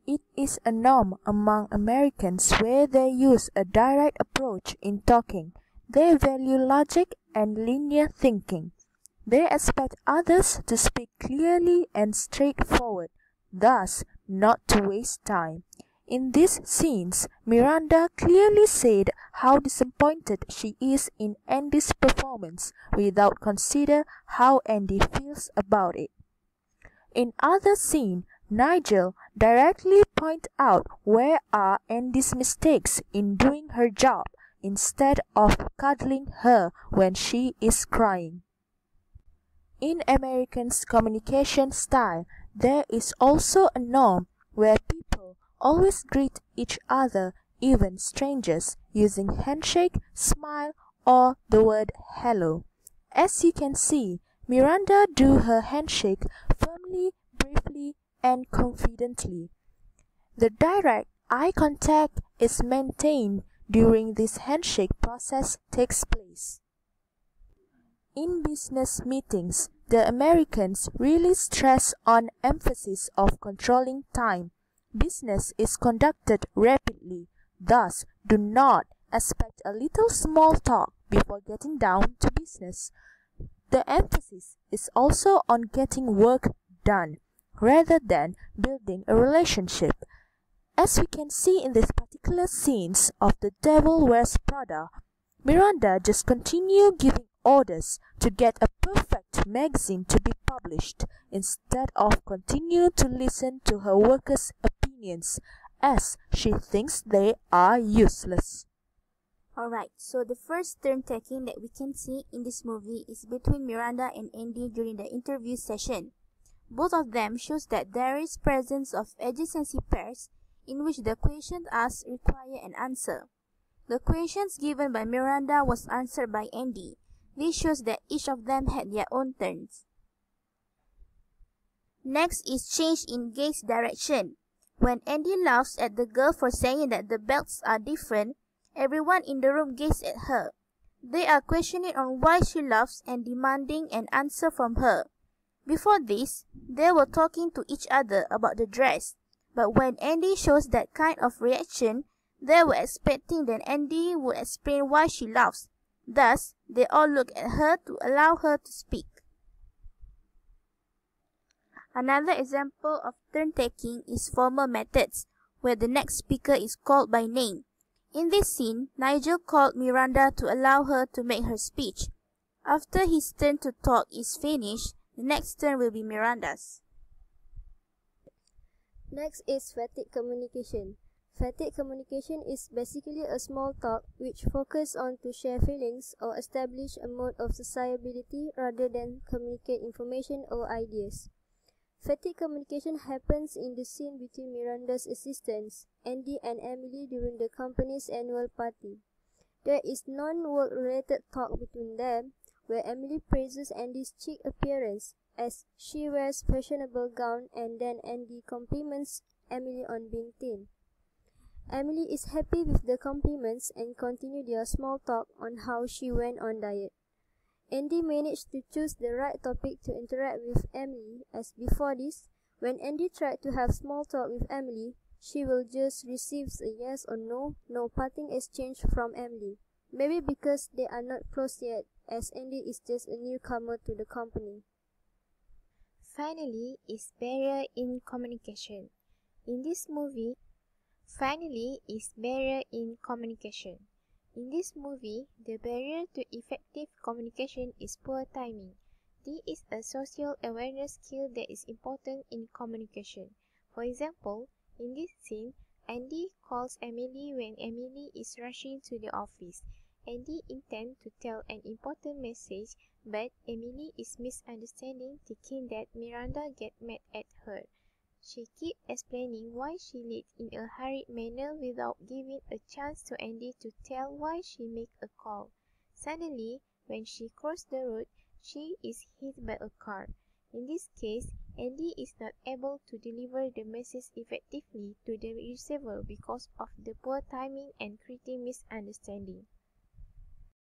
It is a norm among Americans where they use a direct approach in talking. They value logic and linear thinking. They expect others to speak clearly and straightforward, thus not to waste time. In these scenes, Miranda clearly said how disappointed she is in Andy's performance without consider how Andy feels about it. In other scene, Nigel directly points out where are Andy's mistakes in doing her job instead of cuddling her when she is crying. In Americans' communication style, there is also a norm where people always greet each other, even strangers, using handshake, smile, or the word hello. As you can see, Miranda do her handshake firmly, briefly, and confidently. The direct eye contact is maintained during this handshake process takes place. In business meetings, the Americans really stress on emphasis of controlling time. Business is conducted rapidly, thus do not expect a little small talk before getting down to business. The emphasis is also on getting work done, rather than building a relationship. As we can see in these particular scenes of The Devil Wears Prada, Miranda just continued giving orders to get a perfect magazine to be published instead of continue to listen to her workers' opinions as she thinks they are useless. Alright, so the first turn taking that we can see in this movie is between Miranda and Andy during the interview session. Both of them shows that there is presence of adjacency pairs in which the questions asked require an answer. The questions given by Miranda was answered by Andy. This shows that each of them had their own turns. Next is change in gaze direction. When Andy laughs at the girl for saying that the belts are different, everyone in the room gazes at her. They are questioning on why she laughs and demanding an answer from her. Before this, they were talking to each other about the dress, but when Andy shows that kind of reaction, they were expecting that Andy would explain why she laughs. Thus, they all look at her to allow her to speak. Another example of turn-taking is formal methods, where the next speaker is called by name. In this scene, Nigel called Miranda to allow her to make her speech. After his turn to talk is finished, the next turn will be Miranda's. Next is fatigue communication. Fatigue communication is basically a small talk which focuses on to share feelings or establish a mode of sociability rather than communicate information or ideas. Fatigue communication happens in the scene between Miranda's assistants, Andy and Emily, during the company's annual party. There is non-work related talk between them, where Emily praises Andy's chic appearance as she wears fashionable gown, and then Andy compliments Emily on being thin. Emily is happy with the compliments and continue their small talk on how she went on diet. Andy managed to choose the right topic to interact with Emily, as before this, when Andy tried to have small talk with Emily, she will just receive a yes or no parting exchange from Emily. Maybe because they are not close yet, as Andy is just a newcomer to the company. Finally is barrier in communication. In this movie, the barrier to effective communication is poor timing. This is a social awareness skill that is important in communication. For example, in this scene, Andy calls Emily when Emily is rushing to the office. Andy intends to tell an important message, but Emily is misunderstanding, thinking that Miranda gets mad at her. She keeps explaining why she late in a hurried manner without giving a chance to Andy to tell why she made a call. Suddenly, when she crosses the road, she is hit by a car. In this case, Andy is not able to deliver the message effectively to the receiver because of the poor timing and creating misunderstanding.